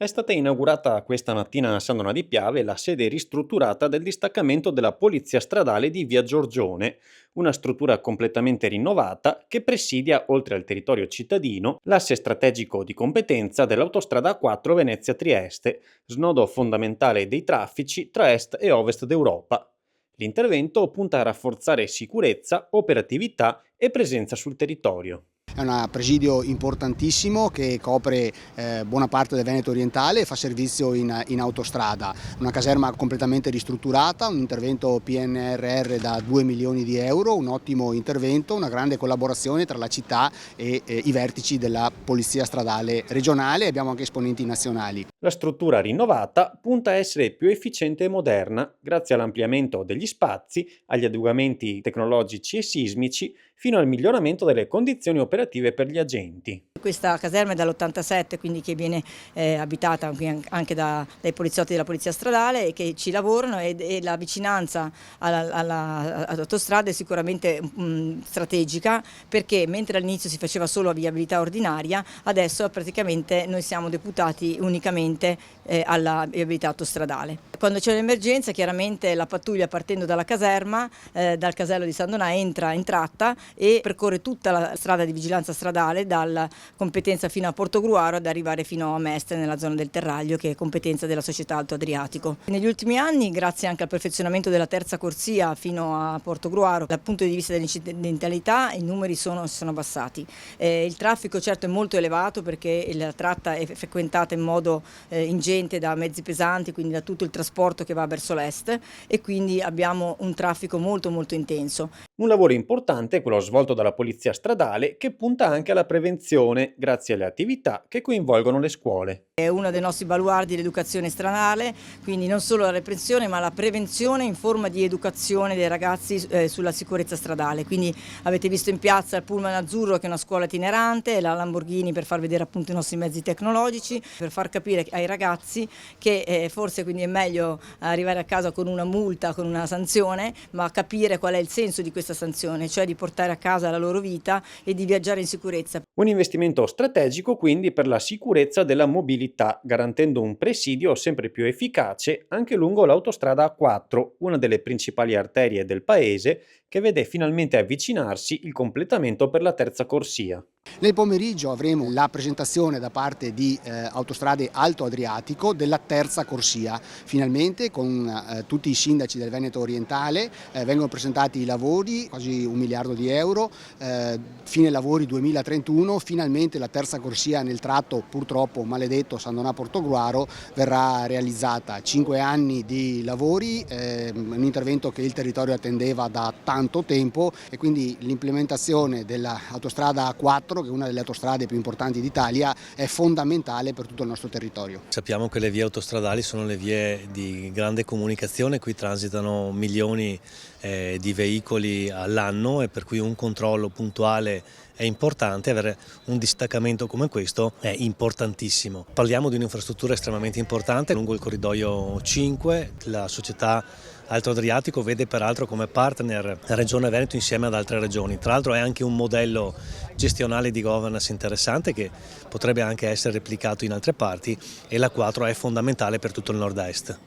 È stata inaugurata questa mattina a San Donà di Piave la sede ristrutturata del distaccamento della Polizia Stradale di Via Giorgione, una struttura completamente rinnovata che presidia, oltre al territorio cittadino, l'asse strategico di competenza dell'autostrada A4 Venezia-Trieste, snodo fondamentale dei traffici tra est e ovest d'Europa. L'intervento punta a rafforzare sicurezza, operatività e presenza sul territorio. È un presidio importantissimo che copre buona parte del Veneto orientale e fa servizio in autostrada. Una caserma completamente ristrutturata, un intervento PNRR da 2 milioni di euro, un ottimo intervento, una grande collaborazione tra la città e i vertici della Polizia Stradale regionale, e abbiamo anche esponenti nazionali. La struttura rinnovata punta a essere più efficiente e moderna grazie all'ampliamento degli spazi, agli adeguamenti tecnologici e sismici, fino al miglioramento delle condizioni operative per gli agenti. Questa caserma è dall'87, quindi che viene abitata anche dai poliziotti della Polizia Stradale e che ci lavorano, e la vicinanza all'autostrada è sicuramente strategica, perché mentre all'inizio si faceva solo a viabilità ordinaria, adesso praticamente noi siamo deputati unicamente alla viabilità autostradale. Quando c'è un'emergenza, chiaramente la pattuglia, partendo dalla caserma, dal casello di San Donà, entra in tratta e percorre tutta la strada di vigilanza stradale dalla competenza fino a Portogruaro ad arrivare fino a Mestre, nella zona del Terraglio, che è competenza della società Alto Adriatico. Negli ultimi anni, grazie anche al perfezionamento della terza corsia fino a Portogruaro, dal punto di vista dell'incidentalità i numeri si sono abbassati. Il traffico certo è molto elevato, perché la tratta è frequentata in modo ingente da mezzi pesanti, quindi da tutto il trasporto che va verso l'est, e quindi abbiamo un traffico molto intenso. Un lavoro importante è quello svolto dalla Polizia Stradale, che punta anche alla prevenzione grazie alle attività che coinvolgono le scuole. È uno dei nostri baluardi l'educazione stradale, quindi non solo la repressione ma la prevenzione in forma di educazione dei ragazzi sulla sicurezza stradale. Quindi avete visto in piazza il Pullman azzurro, che è una scuola itinerante, e la Lamborghini per far vedere appunto i nostri mezzi tecnologici, per far capire ai ragazzi che forse quindi è meglio arrivare a casa con una multa, con una sanzione, ma capire qual è il senso di questa sanzione, cioè di portare a casa la loro vita e di viaggiare in sicurezza. Un investimento strategico quindi per la sicurezza della mobilità, garantendo un presidio sempre più efficace anche lungo l'autostrada A4, una delle principali arterie del paese, che vede finalmente avvicinarsi il completamento per la terza corsia. Nel pomeriggio avremo la presentazione da parte di Autostrade Alto Adriatico della terza corsia. Finalmente con tutti i sindaci del Veneto orientale vengono presentati i lavori, quasi 1 miliardo di euro, fine lavori 2031, finalmente la terza corsia nel tratto purtroppo maledetto San Donà Portogruaro verrà realizzata. 5 anni di lavori, un intervento che il territorio attendeva da tanto tempo, e quindi l'implementazione dell'autostrada A4, che è una delle autostrade più importanti d'Italia, è fondamentale per tutto il nostro territorio. Sappiamo che le vie autostradali sono le vie di grande comunicazione, qui transitano milioni di veicoli all'anno, e per cui un controllo puntuale è importante. Avere un distaccamento come questo è importantissimo. Parliamo di un'infrastruttura estremamente importante lungo il corridoio 5, la società Alto Adriatico vede peraltro come partner la Regione Veneto insieme ad altre regioni. Tra l'altro è anche un modello gestionale di governance interessante che potrebbe anche essere replicato in altre parti, e la 4 è fondamentale per tutto il nord-est.